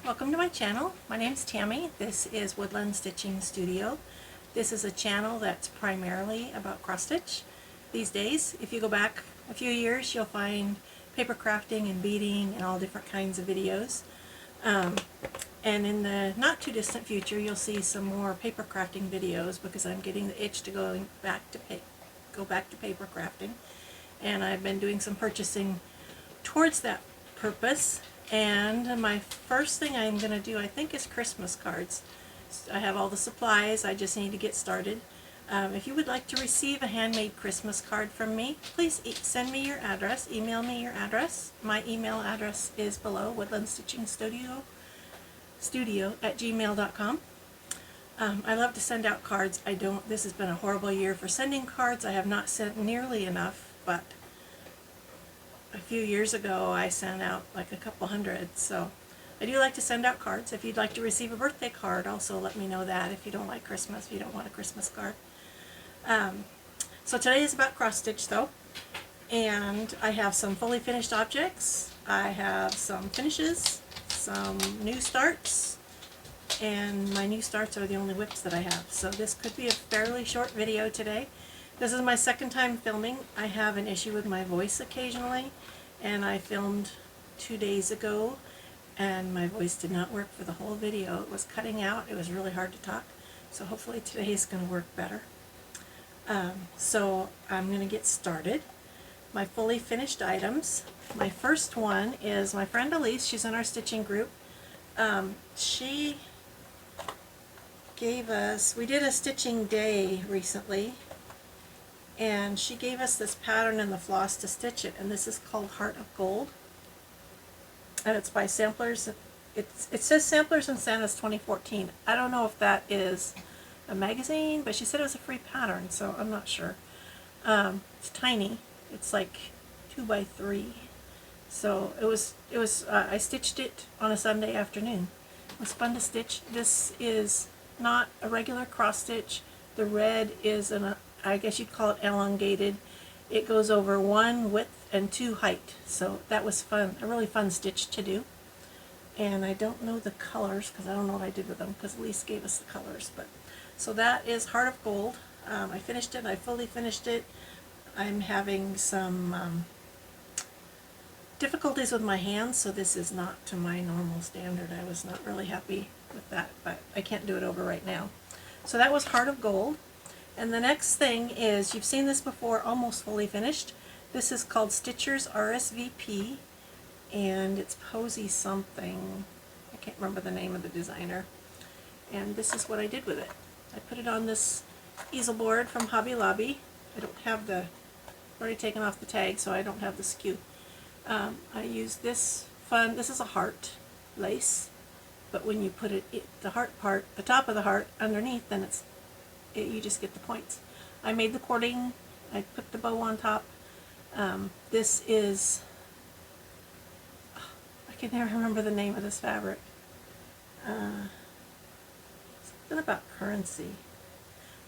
Welcome to my channel. My name's Tammy. This is Woodland Stitching Studio. This is a channel that's primarily about cross stitch. These days, if you go back a few years, you'll find paper crafting and beading and all different kinds of videos. And in the not too distant future, you'll see some more paper crafting videos because I'm getting the itch to go back to paper crafting. And I've been doing some purchasing towards that purpose. And my first thing I'm going to do, I think, is Christmas cards. I have all the supplies, I just need to get started. If you would like to receive a handmade Christmas card from me, please send me your address, email me your address. My email address is below, woodlandstitchingstudio@gmail.com. I love to send out cards. This has been a horrible year for sending cards. I have not sent nearly enough, but a few years ago I sent out like a couple hundred, so I do like to send out cards. If you'd like to receive a birthday card, also let me know that. If you don't like Christmas, if you don't want a Christmas card. So today is about cross stitch though, and I have some fully finished objects, I have some finishes, some new starts, and my new starts are the only whips that I have. So this could be a fairly short video today. This is my second time filming. I have an issue with my voice occasionally, and I filmed 2 days ago and my voice did not work for the whole video. It was cutting out. It was really hard to talk. So hopefully today is going to work better. So I'm going to get started. My fully finished items. My first one is my friend Elise. She's in our stitching group. She gave us, we did a stitching day recently, and she gave us this pattern and the floss to stitch it, and this is called Heart of Gold, and it's by Samplers. It says Samplers and Santa's 2014. I don't know if that is a magazine, but she said it was a free pattern, so I'm not sure. It's tiny. It's like 2 by 3. So it was. I stitched it on a Sunday afternoon. It was fun to stitch. This is not a regular cross stitch. The red is I guess you'd call it elongated. It goes over 1 width and 2 height. So that was fun, a really fun stitch to do. And I don't know the colors because I don't know what I did with them because Elise gave us the colors. But so that is Heart of Gold. I finished it. I fully finished it. I'm having some difficulties with my hands, so this is not to my normal standard. I was not really happy with that, but I can't do it over right now. So that was Heart of Gold. And the next thing is, you've seen this before, almost fully finished. This is called Stitcher's RSVP, and it's Posy something. I can't remember the name of the designer. And this is what I did with it. I put it on this easel board from Hobby Lobby. I don't have the, I've already taken off the tag, so I don't have the skew. I used this this is a heart lace, but when you put the heart part, the top of the heart underneath, then you just get the points. I made the cording, I put the bow on top. This is, I can never remember the name of this fabric. Something about currency.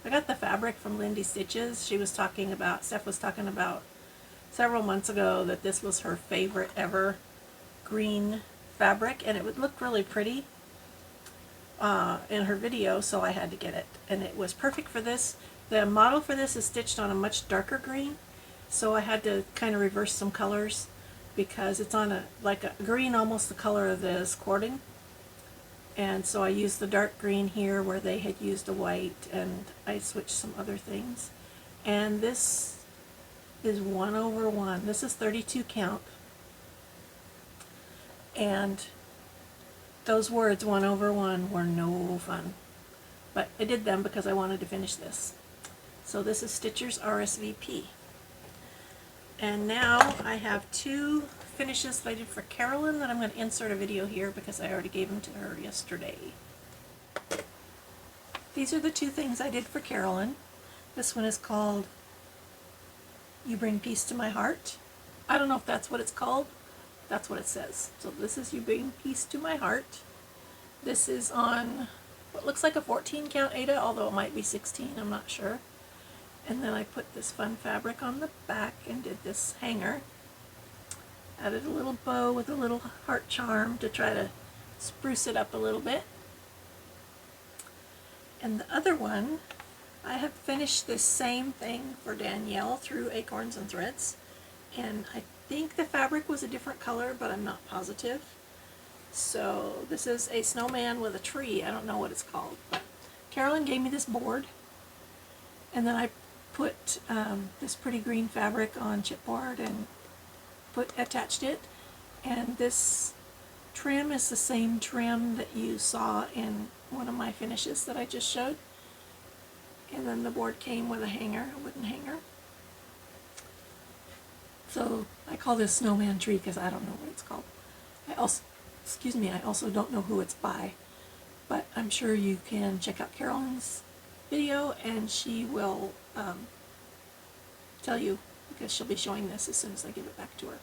I got the fabric from Lindy Stitches. Steph was talking about several months ago that this was her favorite ever green fabric, and it would look really pretty in her video, so I had to get it, and it was perfect for this. The model for this is stitched on a much darker green, so I had to kind of reverse some colors because it's on a green almost the color of this cording, and so I used the dark green here where they had used a white, and I switched some other things. And this is 1/1. This is 32 count, and those words 1/1 were no fun, but I did them because I wanted to finish this. So this is Stitcher's RSVP. And now I have 2 finishes that I did for Carolyn that I'm going to insert a video here because I already gave them to her yesterday. These are the 2 things I did for Carolyn. This one is called You Bring Peace to My Heart. I don't know if that's what it's called. That's what it says. So this is You Bring Peace to My Heart. This is on what looks like a 14 count Aida, although it might be 16, I'm not sure. And then I put this fun fabric on the back and did this hanger. Added a little bow with a little heart charm to try to spruce it up a little bit. And the other one, I have finished this same thing for Danielle through Acorns and Threads, and I think the fabric was a different color, but I'm not positive. So this is a snowman with a tree. I don't know what it's called, but Carolyn gave me this board, and then I put this pretty green fabric on chipboard and attached it, and this trim is the same trim that you saw in one of my finishes that I just showed. And then the board came with a hanger, a wooden hanger. So I call this snowman tree because I don't know what it's called. I also don't know who it's by, but I'm sure you can check out Carolyn's video and she will tell you, because she'll be showing this as soon as I give it back to her.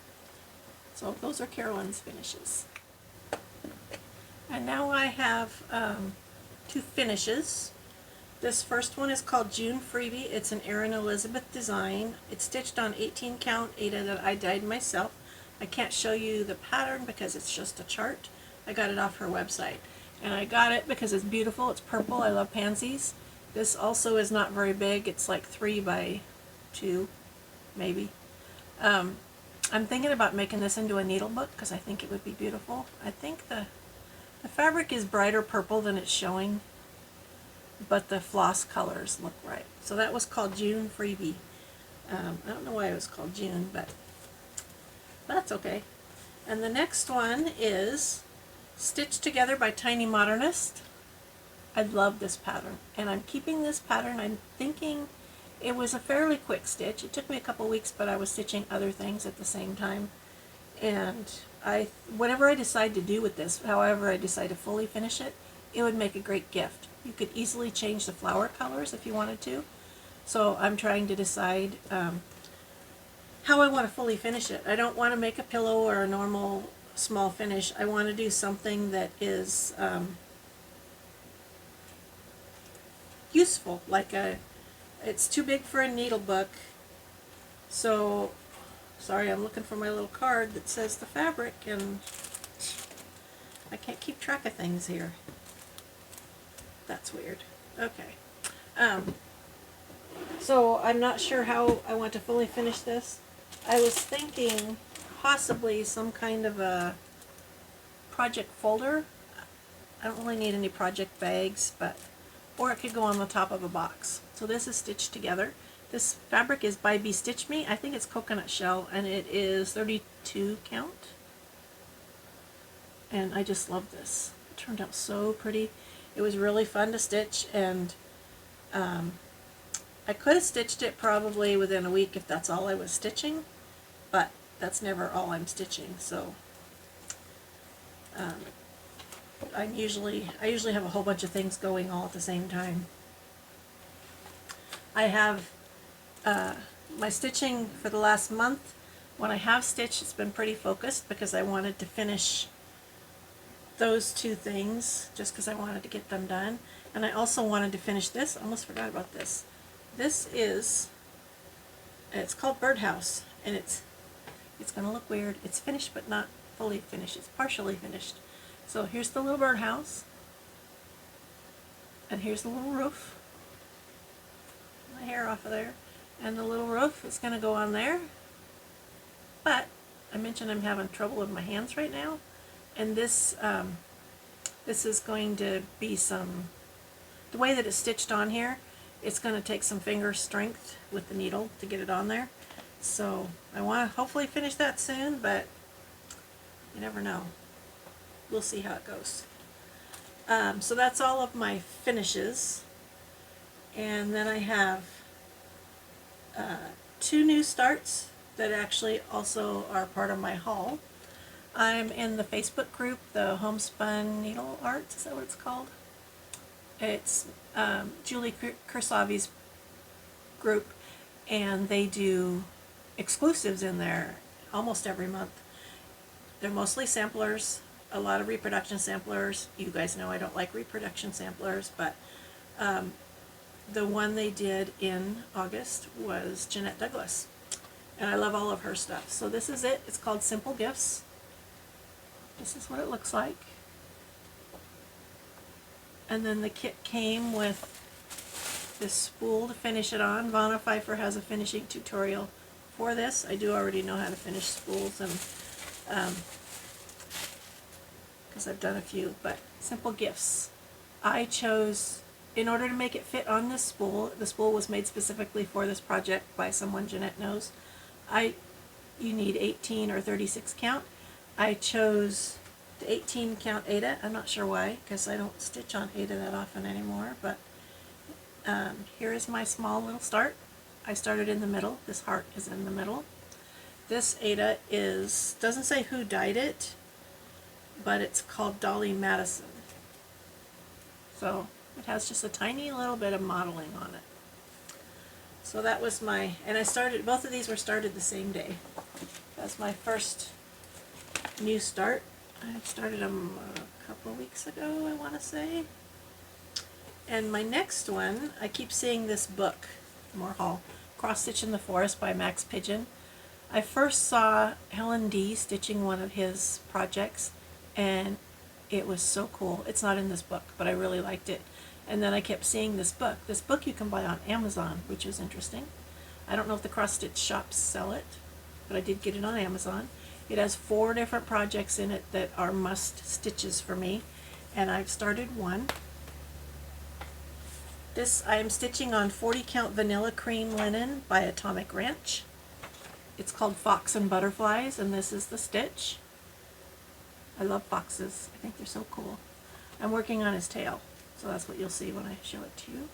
So those are Carolyn's finishes. And now I have two finishes. This first one is called June Freebie. It's an Erin Elizabeth design. It's stitched on 18 count Aida that I dyed myself. I can't show you the pattern because it's just a chart. I got it off her website. And I got it because it's beautiful. It's purple. I love pansies. This also is not very big. It's like 3 by 2, maybe. I'm thinking about making this into a needle book because I think it would be beautiful. I think the fabric is brighter purple than it's showing, but the floss colors look right. So that was called June Freebie. I don't know why it was called June, but that's okay. And the next one is Stitched Together by Tiny Modernist. I love this pattern, and I'm keeping this pattern. I'm thinking it was a fairly quick stitch. It took me a couple weeks, but I was stitching other things at the same time. And whatever I decide to do with this, however I decide to fully finish it, it would make a great gift. You could easily change the flower colors if you wanted to. So I'm trying to decide how I want to fully finish it. I don't want to make a pillow or a normal small finish. I want to do something that is useful, like it's too big for a needle book. So, sorry, I'm looking for my little card that says the fabric, and I can't keep track of things here. That's weird. Okay. So I'm not sure how I want to fully finish this. I was thinking possibly some kind of a project folder. I don't really need any project bags, or it could go on the top of a box. So this is stitched together. This fabric is by Stitch Me. I think it's coconut shell, and it is 32 count. And I just love this. It turned out so pretty. It was really fun to stitch, and I could have stitched it probably within a week if that's all I was stitching, but that's never all I'm stitching. So I usually have a whole bunch of things going all at the same time. I have my stitching for the last month. When I have stitched, it's been pretty focused because I wanted to finish those two things just because I wanted to get them done. And I also wanted to finish this. I almost forgot about this. This is, it's called Birdhouse, and it's going to look weird. It's finished but not fully finished. It's partially finished. So here's the little birdhouse, and here's the little roof. My hair off of there. And the little roof is going to go on there. But I mentioned I'm having trouble with my hands right now, and this is going to be the way that it's stitched on here, it's going to take some finger strength with the needle to get it on there. So I want to hopefully finish that soon, but you never know. We'll see how it goes. So that's all of my finishes. And then I have 2 new starts that actually also are part of my haul. I'm in the Facebook group, the Homespun Needle Arts, is that what it's called? It's Julie Kursavi's group, and they do exclusives in there almost every month. They're mostly samplers, a lot of reproduction samplers. You guys know I don't like reproduction samplers, but the one they did in August was Jeanette Douglas, and I love all of her stuff. So this is it. It's called Simple Gifts. This is what it looks like. And then the kit came with this spool to finish it on. Vonna Pfeiffer has a finishing tutorial for this. I do already know how to finish spools, and because I've done a few, but simple gifts. I chose, in order to make it fit on this spool, the spool was made specifically for this project by someone Jeanette knows. You need 18 or 36 count. I chose the 18 count Aida. I'm not sure why, because I don't stitch on Aida that often anymore, but here is my small little start. I started in the middle. This heart is in the middle. This Aida doesn't say who dyed it, but it's called Dolly Madison. So it has just a tiny little bit of modeling on it. So that was and I started, both of these were started the same day. That's my first new start. I started them a couple weeks ago, I want to say. And my next one, I keep seeing this book, Moorhall, Cross Stitch in the Forest by Max Pigeon. I first saw Helen D. stitching one of his projects, and it was so cool. It's not in this book, but I really liked it. And then I kept seeing this book. This book you can buy on Amazon, which is interesting. I don't know if the cross stitch shops sell it, but I did get it on Amazon. It has 4 different projects in it that are must stitches for me, and I've started one. This I am stitching on 40 count vanilla cream linen by Atomic Ranch. It's called Fox and Butterflies, and this is the stitch. I love foxes. I think they're so cool. I'm working on his tail, so that's what you'll see when I show it to you.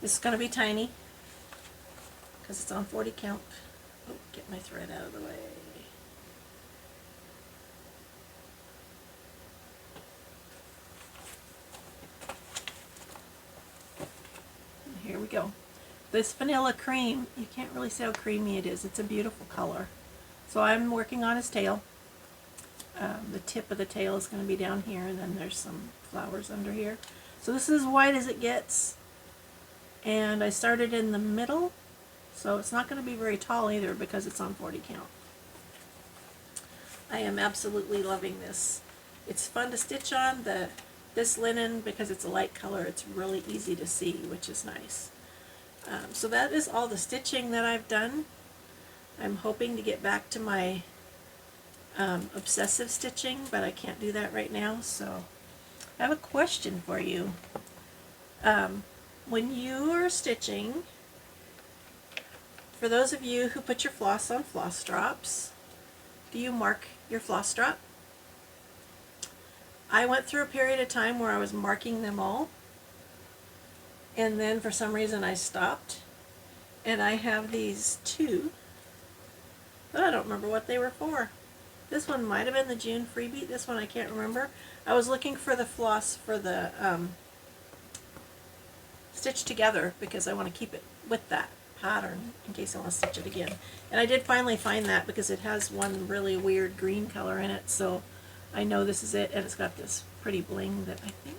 This is going to be tiny because it's on 40 count. Oh, get my thread out of the way. And here we go. This vanilla cream, you can't really see how creamy it is. It's a beautiful color. So I'm working on his tail. The tip of the tail is going to be down here, and then there's some flowers under here. So this is as wide as it gets, and I started in the middle, so it's not going to be very tall either because it's on 40 count. I am absolutely loving this. It's fun to stitch on. This linen, because it's a light color, it's really easy to see, which is nice. So that is all the stitching that I've done. I'm hoping to get back to my obsessive stitching, but I can't do that right now. So I have a question for you. When you are stitching, for those of you who put your floss on floss drops, do you mark your floss drop? I went through a period of time where I was marking them all, and then for some reason I stopped, and I have these 2, but I don't remember what they were for. This one might have been the June freebie. This one I can't remember. I was looking for the floss for the stitch together because I want to keep it with that pattern in case I want to stitch it again. And I did finally find that because it has one really weird green color in it, so I know this is it, and it's got this pretty bling that I think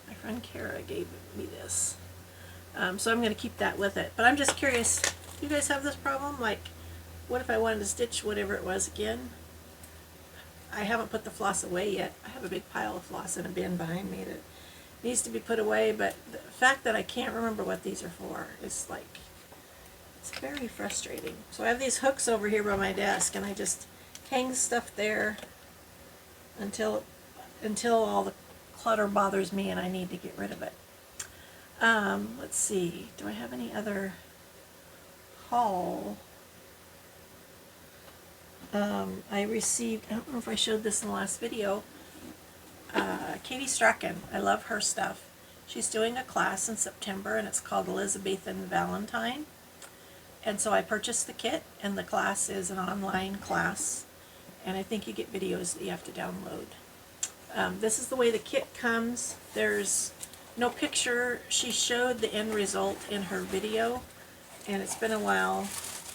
my friend Kara gave me this. So I'm going to keep that with it. But I'm just curious, do you guys have this problem? Like, what if I wanted to stitch whatever it was again? I haven't put the floss away yet. I have a big pile of floss in a bin behind me that needs to be put away, but the fact that I can't remember what these are for is like, it's very frustrating. So I have these hooks over here by my desk, and I just hang stuff there until all the clutter bothers me and I need to get rid of it. Let's see, do I have any other haul? I received, I don't know if I showed this in the last video, Katie Strachan. I love her stuff. She's doing a class in September, and it's called Elizabethan Valentine. And so I purchased the kit, and the class is an online class, and I think you get videos that you have to download. This is the way the kit comes. There's no picture. She showed the end result in her video, and it's been a while.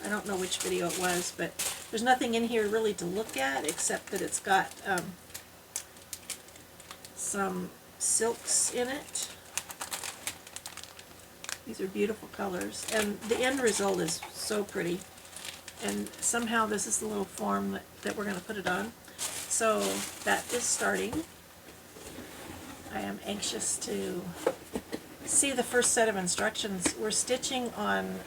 I don't know which video it was, but there's nothing in here really to look at except that it's got some silks in it. These are beautiful colors, and the end result is so pretty. And somehow this is the little form that we're going to put it on. So that is starting. I am anxious to see the first set of instructions. We're stitching on,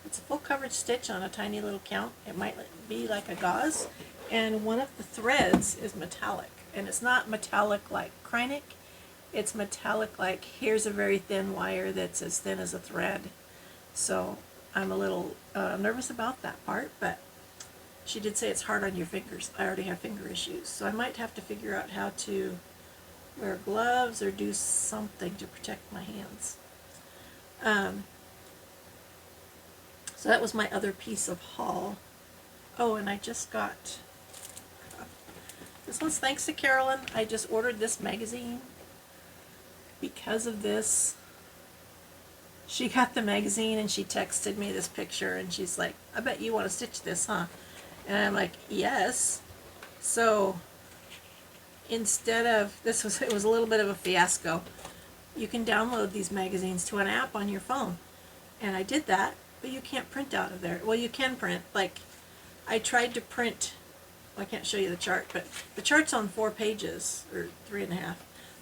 it's a full coverage stitch on a tiny little count. It might be like a gauze, and one of the threads is metallic, and it's not metallic like Kreinik, it's metallic like here's a very thin wire that's as thin as a thread. So I'm a little nervous about that part, but she did say it's hard on your fingers. I already have finger issues, so I might have to figure out how to wear gloves or do something to protect my hands. So that was my other piece of haul. Oh, and I just got, this one's thanks to Carolyn. I just ordered this magazine because of this. She got the magazine and she texted me this picture and she's like, I bet you want to stitch this, huh? And I'm like, yes. So instead of, it was a little bit of a fiasco. You can download these magazines to an app on your phone. And I did that, but you can't print out of there. Well, you can print. Like, I tried to print, well, I can't show you the chart, but the chart's on 4 pages, or 3.5.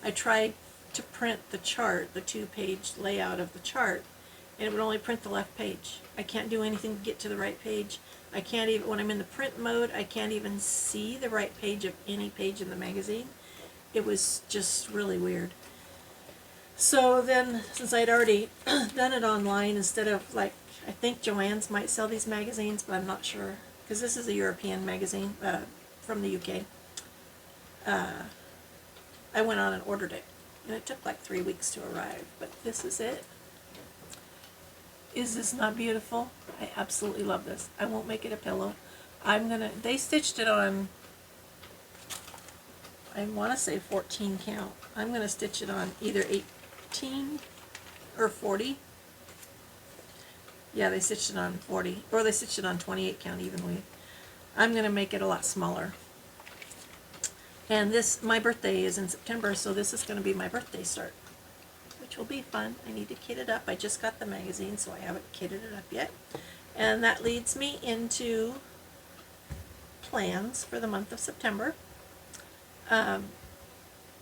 I tried to print the chart, the 2-page layout of the chart, and it would only print the left page. I can't do anything to get to the right page. I can't even, when I'm in the print mode, I can't even see the right page of any page in the magazine. It was just really weird. So then, since I'd already done it online, instead of, like, I think Joann's might sell these magazines, but I'm not sure, because this is a European magazine from the UK. I went on and ordered it, and it took like 3 weeks to arrive, but this is it. Is this not beautiful? I absolutely love this. I won't make it a pillow. They stitched it on, I want to say 14 count. I'm going to stitch it on either 18 or 40. Yeah, they stitched it on 40, or they stitched it on 28 count evenly. I'm going to make it a lot smaller. And this, my birthday is in September, so this is going to be my birthday start, which will be fun. I need to kit it up. I just got the magazine, so I haven't kitted it up yet. And that leads me into plans for the month of September. I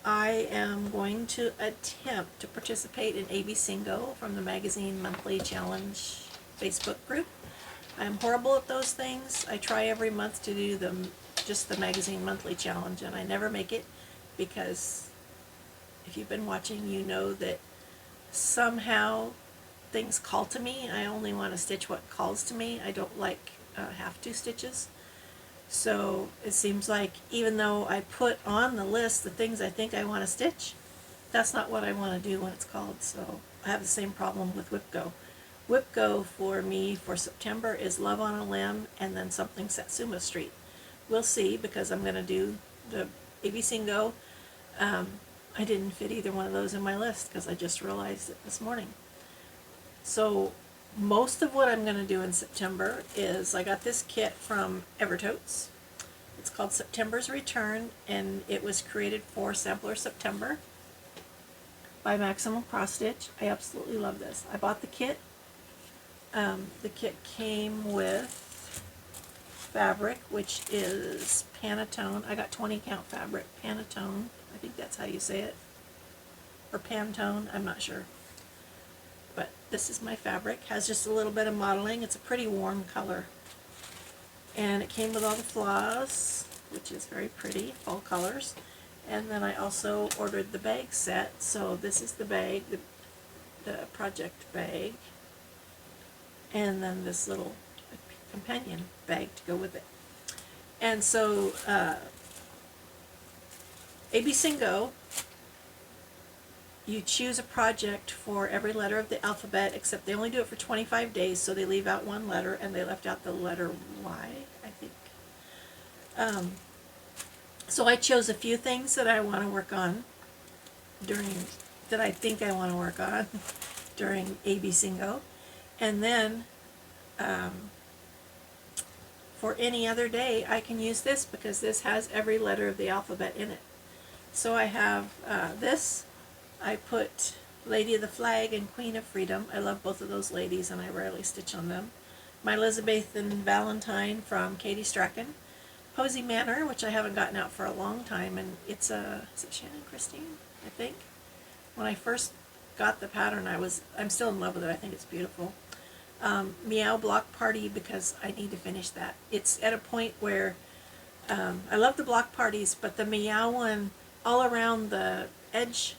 am going to attempt to participate in ABCingo from the Magazine Monthly Challenge Facebook group. I'm horrible at those things. I try every month to do just the Magazine Monthly Challenge, and I never make it because if you've been watching, you know that somehow things call to me. I only want to stitch what calls to me. I don't like have-to stitches. So it seems like even though I put on the list the things I think I want to stitch, that's not what I want to do when it's called. So I have the same problem with Whip Go. Whip Go for me for September is Love on a Limb and then something Satsuma Street. We'll see, because I'm going to do the ABCingo. I didn't fit either one of those in my list because I just realized it this morning. So most of what I'm going to do in September is, I got this kit from Evertotes. It's called September's Return, and it was created for Sampler September by Maximum Cross Stitch. I absolutely love this. I bought the kit. The kit came with fabric, which is Pantone. I got 20 count fabric, Pantone. I think that's how you say it. Or Pantone, I'm not sure. But this is my fabric. Has just a little bit of modeling. It's a pretty warm color. And it came with all the flaws, which is very pretty, fall colors. And then I also ordered the bag set. So this is the bag, the project bag. And then this little companion bag to go with it. And so ABCingo, you choose a project for every letter of the alphabet, except they only do it for 25 days, so they leave out one letter, and they left out the letter Y, I think. So I chose a few things that I want to work on that I think I want to work on during ABCingo. And then for any other day, I can use this because this has every letter of the alphabet in it. So I have this. I put Lady of the Flag and Queen of Freedom. I love both of those ladies, and I rarely stitch on them. My Elizabeth and Valentine from Katie Strachan. Posy Manor, which I haven't gotten out for a long time, and it's a, is it Shannon Christine, I think? When I first got the pattern, I'm still in love with it. I think it's beautiful. Meow Block Party, because I need to finish that. It's at a point where I love the block parties, but the Meow one, all around the edge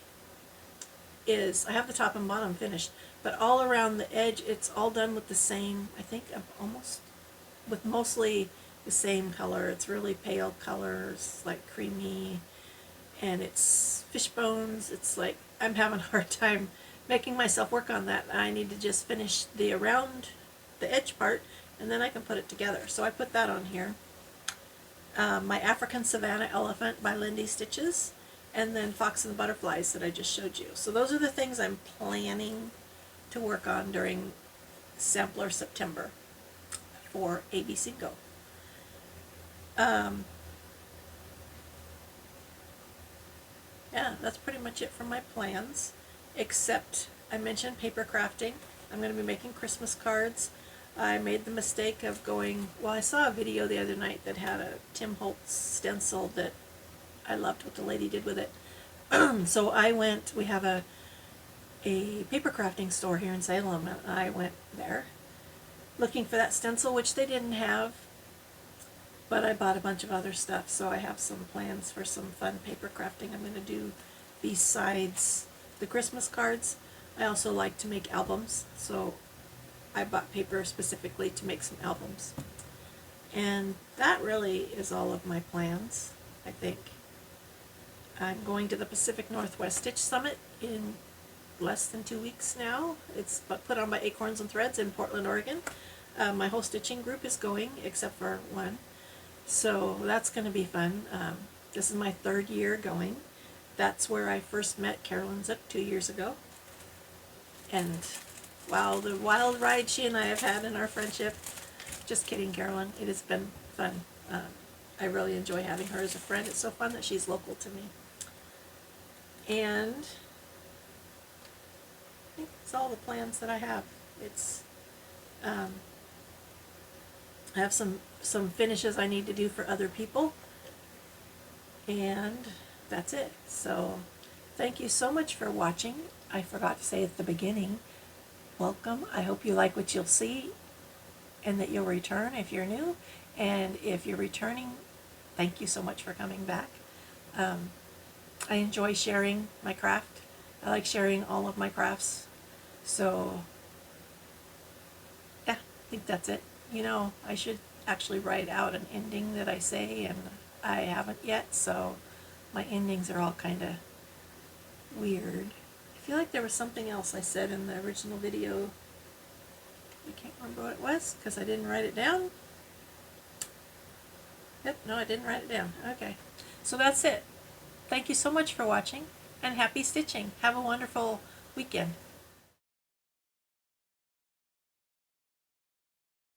is, I have the top and bottom finished, but all around the edge, it's all done with the same, I think almost, with mostly the same color. It's really pale colors, like creamy, and it's fish bones. It's like, I'm having a hard time making myself work on that. I need to just finish the around the edge part, and then I can put it together. So I put that on here. My African Savannah Elephant by Lindy Stitches, and then Fox and the Butterflies that I just showed you. So those are the things I'm planning to work on during Sampler September for ABCingo. Yeah, that's pretty much it for my plans, except I mentioned paper crafting. I'm going to be making Christmas cards. I made the mistake of going, well, I saw a video the other night that had a Tim Holtz stencil that I loved what the lady did with it. So I went, we have a paper crafting store here in Salem, and I went there looking for that stencil, which they didn't have, but I bought a bunch of other stuff, so I have some plans for some fun paper crafting I'm going to do besides the Christmas cards. I also like to make albums, so I bought paper specifically to make some albums. And that really is all of my plans, I think. I'm going to the Pacific Northwest Stitch Summit in less than 2 weeks now. It's put on by Acorns and Threads in Portland, Oregon. My whole stitching group is going, except for one. So that's going to be fun. This is my 3rd year going. That's where I first met Carolyn Zip 2 years ago. And wow, the wild ride she and I have had in our friendship. Just kidding, Carolyn. It has been fun. I really enjoy having her as a friend. It's so fun that she's local to me. And I think that's all the plans that I have. It's I have some finishes I need to do for other people, and that's it. So thank you so much for watching. I forgot to say at the beginning, welcome. I hope you like what you'll see and that you'll return if you're new, and if you're returning, thank you so much for coming back. I enjoy sharing my craft. I like sharing all of my crafts. So yeah, I think that's it. You know, I should actually write out an ending that I say, and I haven't yet, so my endings are all kind of weird. I feel like there was something else I said in the original video. I can't remember what it was because I didn't write it down. Yep, no, I didn't write it down. Okay, so that's it. Thank you so much for watching, and happy stitching. Have a wonderful weekend.